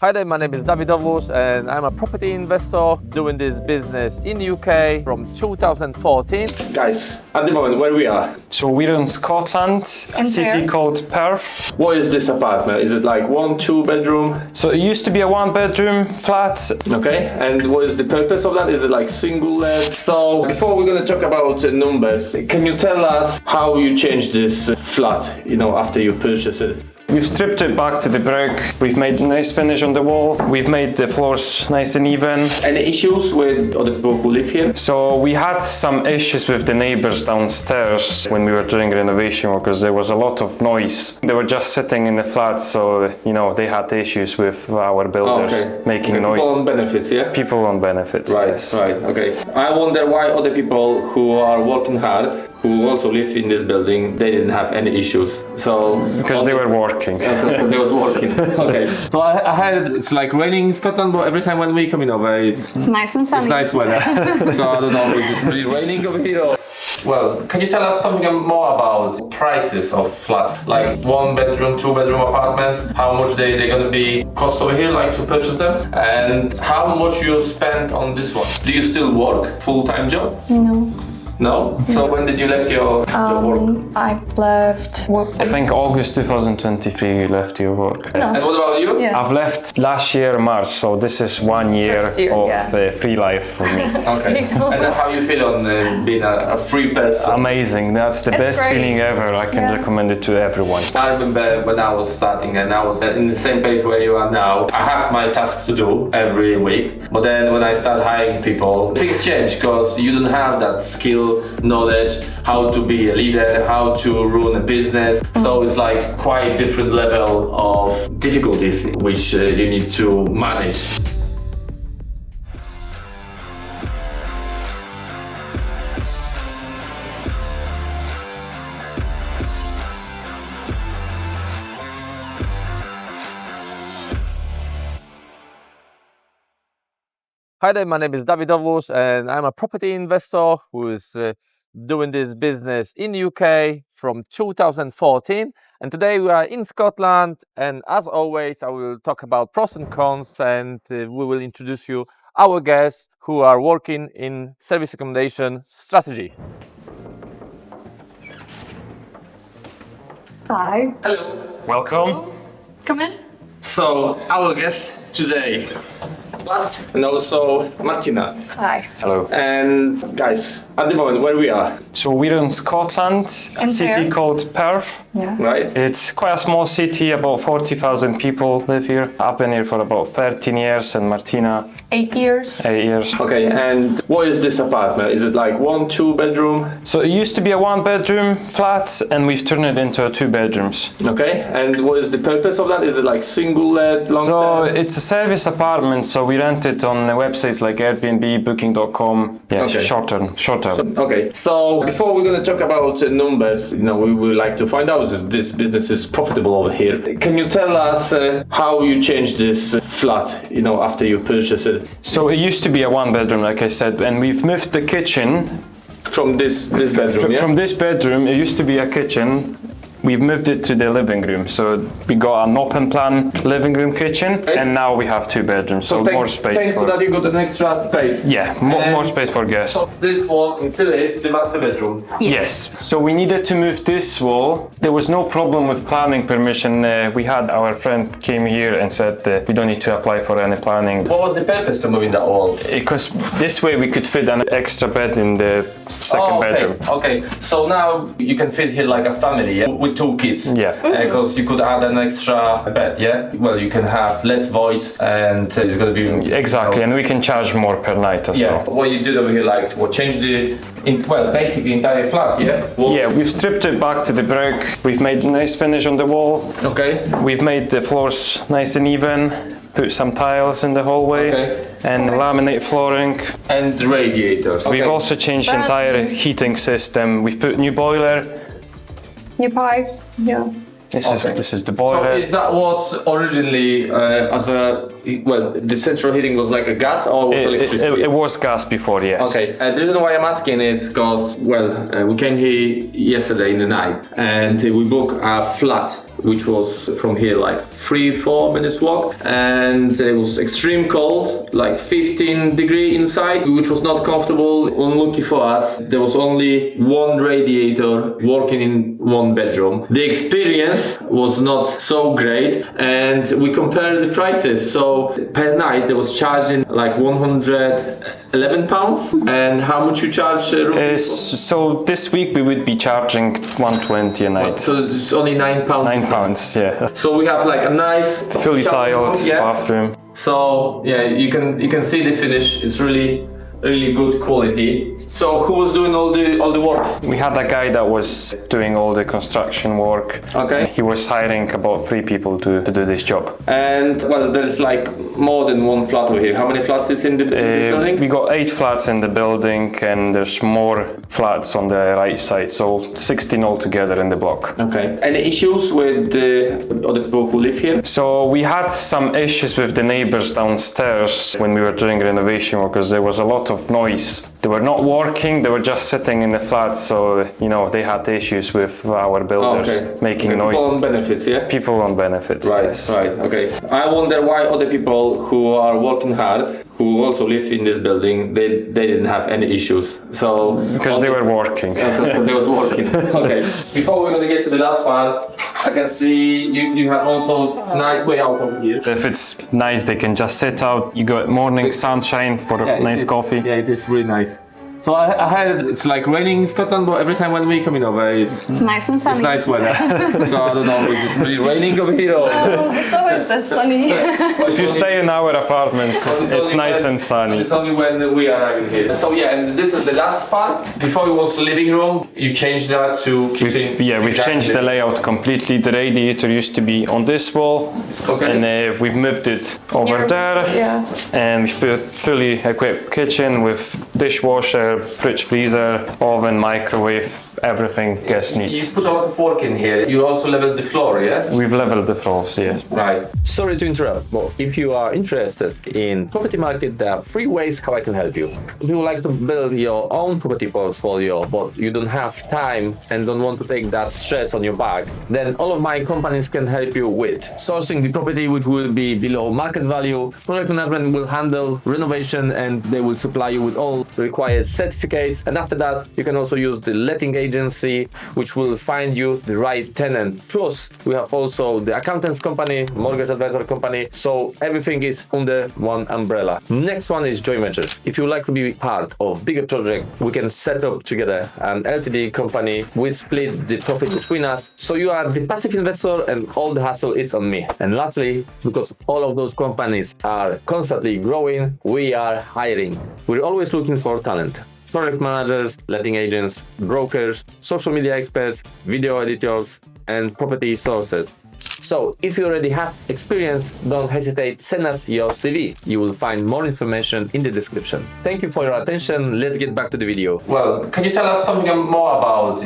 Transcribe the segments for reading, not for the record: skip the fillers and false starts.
Hi there, my name is Davidovus and I'm a property investor doing this business in UK from 2014. Guys, at the moment where we are? So we're in Scotland, a city called Perth. What is this apartment? Is it like 1-2 bedroom? So it used to be a 1-bedroom flat. Okay, and what is the purpose of that? Is it like single let? So before we're going to talk about numbers, can you tell us how you changed this flat, after you purchased it? We've stripped it back to the brick. We've made a nice finish on the wall. We've made the floors nice and even. Any issues with other people who live here? So we had some issues with the neighbors downstairs when we were doing renovation work because there was a lot of noise. They were just sitting in the flat, so they had issues with our builders making noise. People on benefits, yeah? People on benefits, right, yes. Right, okay. I wonder why other people who are working hard, who also live in this building, they didn't have any issues. So because they were working. They was working. Okay. So I heard it's like raining in Scotland, but every time when we coming over, it's nice and sunny. It's nice weather. So I don't know, is it really raining over here? Or... Well, can you tell us something more about prices of flats? Like 1-bedroom, 2-bedroom apartments, how much they're gonna be cost over here, like to purchase them? And how much you spend on this one? Do you still work full-time job? No. No? So when did you left your work? I left work. I think August 2023 you left your work. No. And what about you? Yeah. I've left last year March, so this is 1 year, of free life for me. Okay. And then how you feel on being a free person? Amazing, that's the best great. feeling ever. I can recommend it to everyone. I remember when I was starting and I was in the same place where you are now. I have my tasks to do every week, but then when I start hiring people, things change because you don't have that skill, knowledge, how to be a leader, how to run a business. So it's like quite different level of difficulties which you need to manage. Hi there, my name is Davidovus and I'm a property investor who is doing this business in UK from 2014. And today we are in Scotland, and as always I will talk about pros and cons, and we will introduce you our guests who are working in service accommodation strategy. Hi. Hello. Welcome. Come in. So our guests today, Vlad and also Martina. Hi. Hello. And guys, at the moment where we are? So we're in Scotland, a city Perth. called Perth. Yeah. Right? It's quite a small city, about 40,000 people live here. I've been here for about 13 years, and Martina 8 years. 8 years. Okay, and what is this apartment? Is it like 1-2 bedroom? So it used to be a 1-bedroom flat, and we've turned it into 2 bedrooms. Okay, and what is the purpose of that? Is it like single let, long So term? it's a service apartment, so we rent it on the websites like Airbnb, Booking.com. Yeah, Okay. short term. Okay, so before we're going to talk about numbers, we would like to find out if this business is profitable over here. Can you tell us how you changed this flat, after you purchased it? So it used to be a 1-bedroom, like I said, and we've moved the kitchen From this bedroom, yeah? from this bedroom. It used to be a kitchen. We've moved it to the living room, so we got an open plan living room kitchen, and now we have 2 bedrooms, so more space. Thanks to that you got an extra space. Yeah, more space for guests. So this wall still is the master bedroom. Yes. So we needed to move this wall. There was no problem with planning permission. We had our friend came here and said we don't need to apply for any planning. What was the purpose to moving that wall? Because this way we could fit an extra bed in the second bedroom. Okay, so now you can fit here like a family, yeah? With 2 kids. Yeah. Because you could add an extra bed, yeah? Well, you can have less voids and it's gonna be... Exactly, and we can charge more per night as well. What you did over here, like, change basically entire flat, yeah? Yeah, we've stripped it back to the brick. We've made a nice finish on the wall. Okay. We've made the floors nice and even. Put some tiles in the hallway and laminate flooring. And radiators. Okay. We've also changed the entire heating system. We've put new boiler. New pipes. Yeah. This is the boiler. So is that was originally the central heating was like a gas or was electricity? It was gas before, yes. Okay, the reason why I'm asking is because, we came here yesterday in the night and we booked a flat which was from here like 3-4 minutes walk, and it was extreme cold, like 15 degree inside, which was not comfortable. Unlucky for us, there was only one radiator working in one bedroom. The experience was not so great, and we compared the prices. So per night they was charging like £111, and how much you charge? So this week we would be charging 120 a night. So it's only £9. £9, yeah. So we have like a nice Fully shower room, tiled yeah. bathroom. So yeah, you can see the finish. It's really good quality. So who was doing all the work? We had a guy that was doing all the construction work. Okay. He was hiring about 3 people to do this job. And well, there's like more than one flat over here. How many flats is in the building? We got 8 flats in the building, and there's more flats on the right side, so 16 altogether in the block. Okay. Any issues with the other people who live here? So we had some issues with the neighbors downstairs when we were doing renovation work, because there was a lot of noise. They were not working, they were just sitting in the flat, so they had issues with our builders making noise. People on benefits, yeah? People on benefits. Right, yes. right, okay. I wonder why other people who are working hard, who also live in this building, they didn't have any issues. So because they were working. They was working. Okay. Before we're gonna get to the last part, I can see you have also nice way out from here. If it's nice, they can just sit out. You got morning sunshine for nice coffee. Yeah, it is really nice. So I heard it's like raining in Scotland, but every time when we coming over, it's nice and sunny. It's nice weather. So I don't know, is it really raining over here or? Oh, it's always that sunny. If you stay in our apartments, it's nice and sunny. It's only when we are arriving here. So yeah, and this is the last part. Before it was the living room, you changed that to kitchen. We've changed the layout completely. The radiator used to be on this wall, and we've moved it over there. Yeah. And we put fully equipped kitchen with dishwasher, fridge, freezer, oven, microwave, everything guest needs. You put a lot of work in here. You also leveled the floor, yeah? We've leveled the floors, yeah. Right. Sorry to interrupt, but if you are interested in property market, there are 3 ways how I can help you. If you would like to build your own property portfolio, but you don't have time and don't want to take that stress on your back, then all of my companies can help you with sourcing the property which will be below market value. Project management will handle renovation, and they will supply you with all required certificates. And after that, you can also use the letting agency, which will find you the right tenant. Plus, we have also the accountants company, mortgage advisor company. So everything is under one umbrella. Next one is joint venture. If you would like to be part of bigger project, we can set up together an LTD company. We split the profit between us. So you are the passive investor, and all the hassle is on me. And lastly, because all of those companies are constantly growing, we are hiring. We're always looking for talent. Project managers, letting agents, brokers, social media experts, video editors, and property sources. So, if you already have experience, don't hesitate, send us your CV. You will find more information in the description. Thank you for your attention. Let's get back to the video. Well, can you tell us something more about,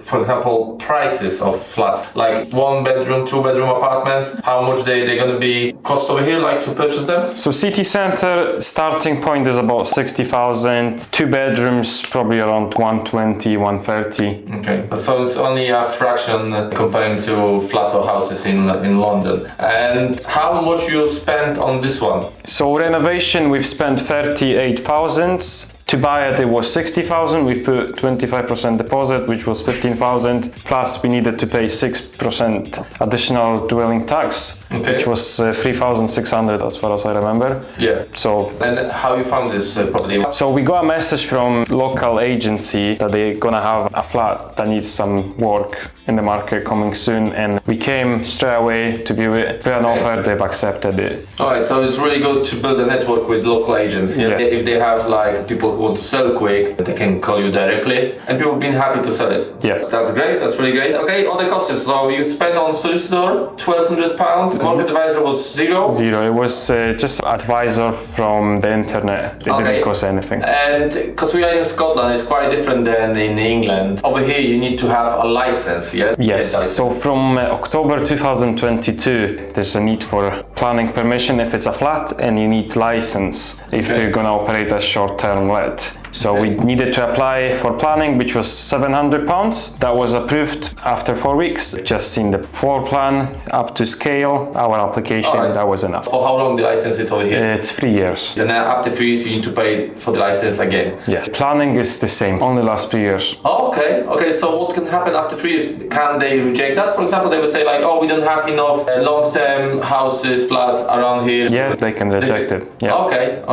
for example, prices of flats? Like 1-bedroom, 2-bedroom apartments, how much they're gonna be cost over here, like to purchase them? So city center starting point is about 60,000. 2 bedrooms probably around 120, 130. Okay, so it's only a fraction comparing to flats or houses in London. And how much you spent on this one? So renovation, we've spent 38,000. To buy it was 60,000. We put 25% deposit, which was 15,000. Plus we needed to pay 6% additional dwelling tax, which was 3,600 as far as I remember. Yeah. So. And how you found this property? So we got a message from local agency that they're gonna have a flat that needs some work in the market coming soon, and we came straight away to view it. Put an offer, they've accepted it. Alright, so it's really good to build a network with local agents. Yeah. If they have like people who want to sell quick, they can call you directly, and people have been happy to sell it. Yeah. That's great, that's really great. Okay, all the costs. So you spent on solicitor £1,200, mortgage advisor was zero? Zero, it was just advisor from the internet. It didn't cost anything. And because we are in Scotland, it's quite different than in England. Over here you need to have a license, yeah? Yes, so from October 2022, there's a need for planning permission if it's a flat, and you need license if you're gonna operate a short-term let. So we needed to apply for planning, which was £700. That was approved after 4 weeks. Just seen the floor plan up to scale, our application, that was enough. For how long the license is over here? It's 3 years. And then after 3 years you need to pay for the license again? Yes. Planning is the same, only lasts 3 years. Oh, okay, so what can happen after 3 years? Can they reject that? For example, they would say like, oh, we don't have enough long-term houses, flats around here. Yeah, they can reject it. Yeah.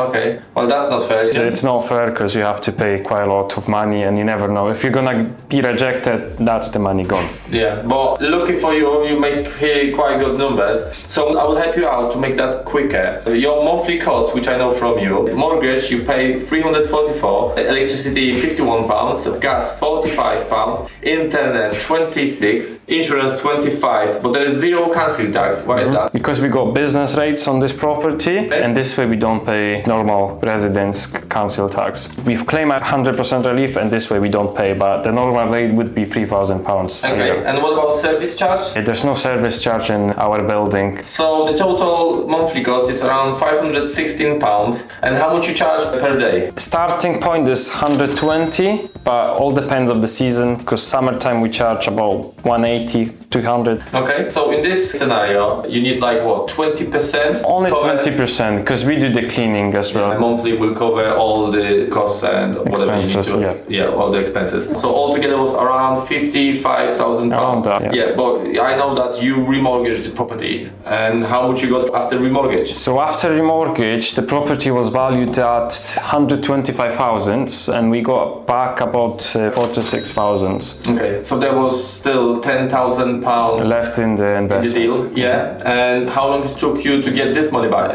Okay. Well, that's not fair. It's not fair because you have to pay quite a lot of money and you never know. If you're gonna be rejected, that's the money gone. Yeah, but looking for you make here quite good numbers. So I will help you out to make that quicker. Your monthly costs, which I know from you, mortgage you pay £344, electricity £51, gas £45, internet £26, insurance £25, but there is zero council tax. Why is that? Because we got business rates on this property, and this way we don't pay normal residence council tax. We've claimed 100% relief, and this way we don't pay, but the normal rate would be £3,000. Okay, and what about service charge? There's no service charge in our building. So the total monthly cost is around £516, and how much you charge per day? Starting point is 120, but all depends on the season, because summertime we charge about 180, 200. Okay, so in this scenario, you need like what, 20%? Only 20%, because we do the cleaning as well. Monthly will cover all the costs and whatever Expenses, you need to, yeah, all the expenses. So altogether was around £55,000. Around that, yeah. But I know that you remortgaged the property, and how much you got after remortgage? So after remortgage, the property was valued at 125,000, and we got back about 46,000. Okay, so there was still £10,000 left in the investment. deal, yeah. And how long it took you to get this money back?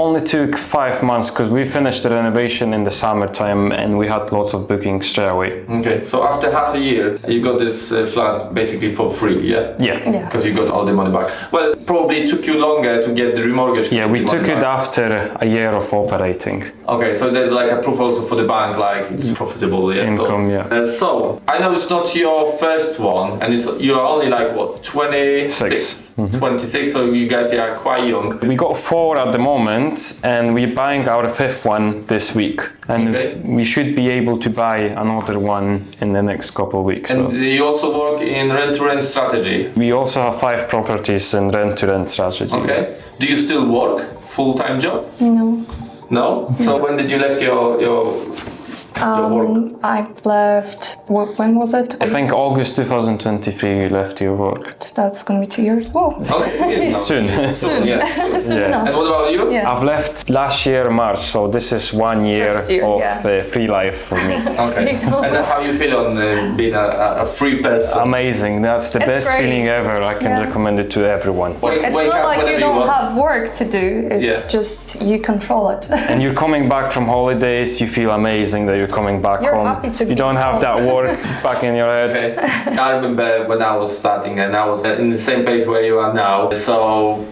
Only took 5 months because we finished the renovation in the summertime and we had lots of bookings straight away. Okay, so after half a year, you got this flat basically for free, yeah? Yeah. Because you got all the money back. Well, probably it took you longer to get the remortgage. Yeah, we took it after a year of operating. Okay, so there's like a proof also for the bank, like it's profitable, yeah? Income, yeah. So, I know it's not your first one, and you're only like what, 26? 26, so you guys are quite young. We got 4 at the moment and we're buying our 5th one this week. And we should be able to buy another one in the next couple of weeks. And you also work in rent-to-rent strategy? We also have 5 properties in rent-to-rent strategy. Okay. Do you still work? Full-time job? No. No? So when did you left your work? I left, when was it? I think August 2023 you left your work. That's gonna be 2 years. Whoa. Okay. Soon. Soon. Yeah. Soon Yeah. enough. And what about you? Yeah. I've left last year March, so this is 1 year, First year, of yeah. free life for me. Okay. And how you feel on being a free person? Amazing, that's the It's best great. feeling ever. I can Yeah. recommend it to everyone. It's Wake not up like whenever you don't want. have work to do, it's Yeah. just you control it. And you're coming back from holidays, you feel amazing that you're coming back You're home. happy to You be don't have home. that work back in your head. Okay. I remember when I was starting and I was in the same place where you are now. So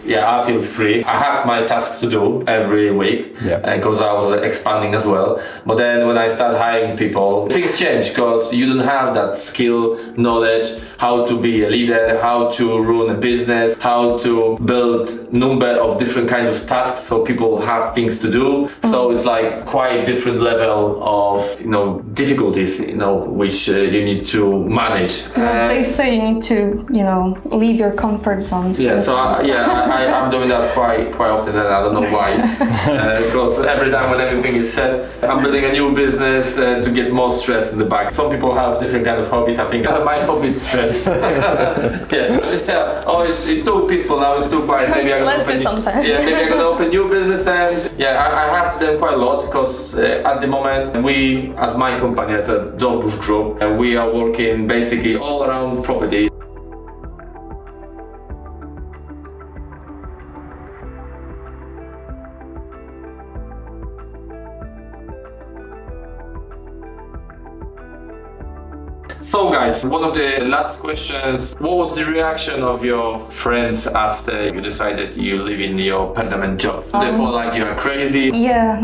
yeah, I feel free. I have my tasks to do every week because I was expanding as well. But then when I start hiring people, things change because you don't have that skill, knowledge, how to be a leader, how to run a business, how to build number of different kinds of tasks so people have things to do. So it's like quite different level of difficulties which you need to manage. They say you need to, leave your comfort zone. Yeah, so I'm doing that quite often, and I don't know why. Because every time when everything is set, I'm building a new business to get more stress in the back. Some people have different kind of hobbies. I think my hobby is stress. yeah. Oh, it's too peaceful now. It's too quiet. Maybe Let's do something. Yeah, maybe I'm gonna open new business, and I have them quite a lot because at the moment we, as my company, as a Bush Group, we are working basically all around property. So guys, one of the last questions, what was the reaction of your friends after you decided you live in your permanent job? They thought like you're crazy? Yeah,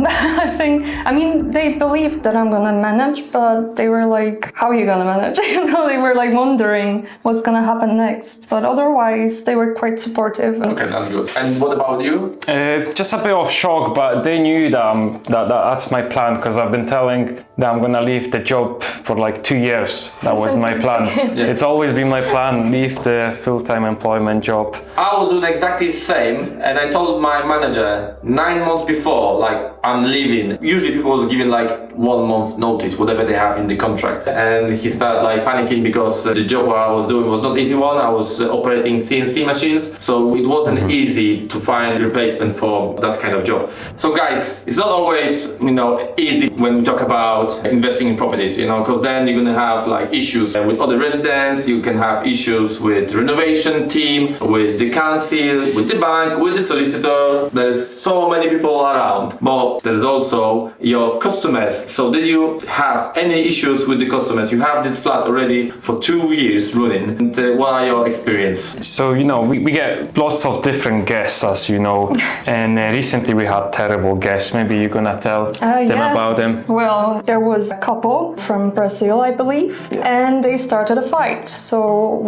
I mean, they believed that I'm gonna manage, but they were like, how are you gonna manage? They were like wondering what's gonna happen next. But otherwise, they were quite supportive. Okay, that's good. And what about you? Just a bit of shock, but they knew that, that's my plan, because I've been telling that I'm gonna leave the job for like 2 years. That was my plan. Yeah. It's always been my plan, leave the full-time employment job. I was doing exactly the same, and I told my manager 9 months before, like, I'm leaving. Usually people was given like 1 month notice, whatever they have in the contract. And he started like panicking because the job I was doing was not easy one. I was operating CNC machines, so it wasn't easy to find replacement for that kind of job. So guys, it's not always, easy when we talk about investing in properties, because then you're gonna have like issues with other residents, you can have issues with renovation team, with the council, with the bank, with the solicitor. There's so many people around, but there's also your customers. So did you have any issues with the customers? You have this flat already for 2 years running, and what are your experience? So, we get lots of different guests, as you know, and recently we had terrible guests. Maybe you're gonna tell them about them. Well, there was a couple from Brazil, I believe, and they started a fight. So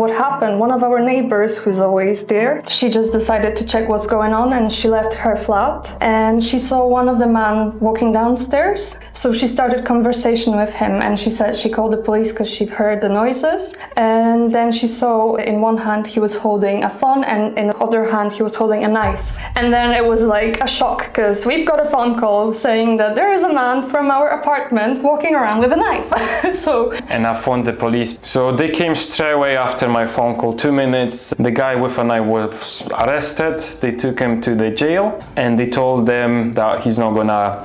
what happened? One of our neighbors, who's always there, she just decided to check what's going on, and she left her flat, and she saw one of the men walking downstairs. So she started conversation with him, and she said she called the police because she heard the noises. And then she saw in one hand he was holding a phone, and in the other hand he was holding a knife. And then it was like a shock, because we've got a phone call saying that there is a man from our apartment walking around with a knife. And I phoned the police. So they came straight away after my phone call, 2 minutes. The guy with a knife was arrested. They took him to the jail, and they told them that he's not gonna,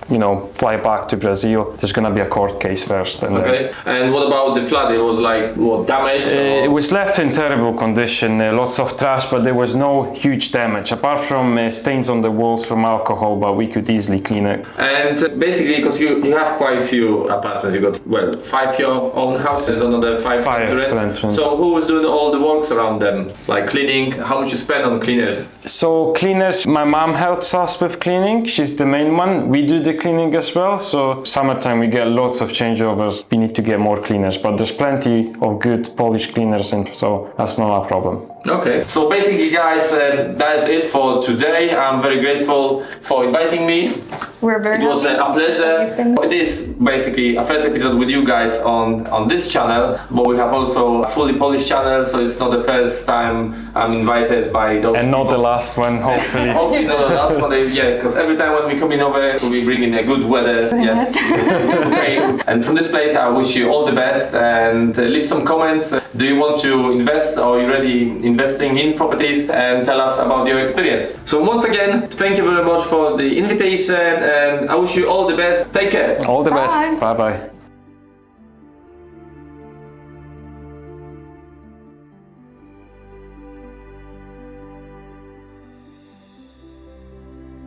fly back to Brazil. There's gonna be a court case first. Okay. And what about the flat? It was like, damaged? It was left in terrible condition, lots of trash, but there was no huge damage, apart from stains on the walls from alcohol, but we could easily clean it. And basically, because you have quite a few apartments, you got, 5 your own house, there's another 5 rent. So who was doing all the works around them? Like cleaning, how much you spend on cleaners? So cleaners, my mom helps us with cleaning, she's the main one. We do the cleaning as well, so summertime we get lots of changeovers. We need to get more cleaners, but there's plenty of good Polish cleaners, and so that's not a problem. Okay, so basically guys, that's it for today. I'm very grateful for inviting me. We're very It was a pleasure. It is basically a first episode with you guys on this channel, but we have also a fully Polish channel, so it's not the first time I'm invited by those And people. not the last one, hopefully. Hopefully not the last one, because every time when we come in over, we bring in a good weather. Okay. And from this place, I wish you all the best, and leave some comments. Do you want to invest, or are you already investing in properties? And tell us about your experience. So once again, thank you very much for the invitation, and I wish you all the best. Take care. All the best. Bye. Bye-bye.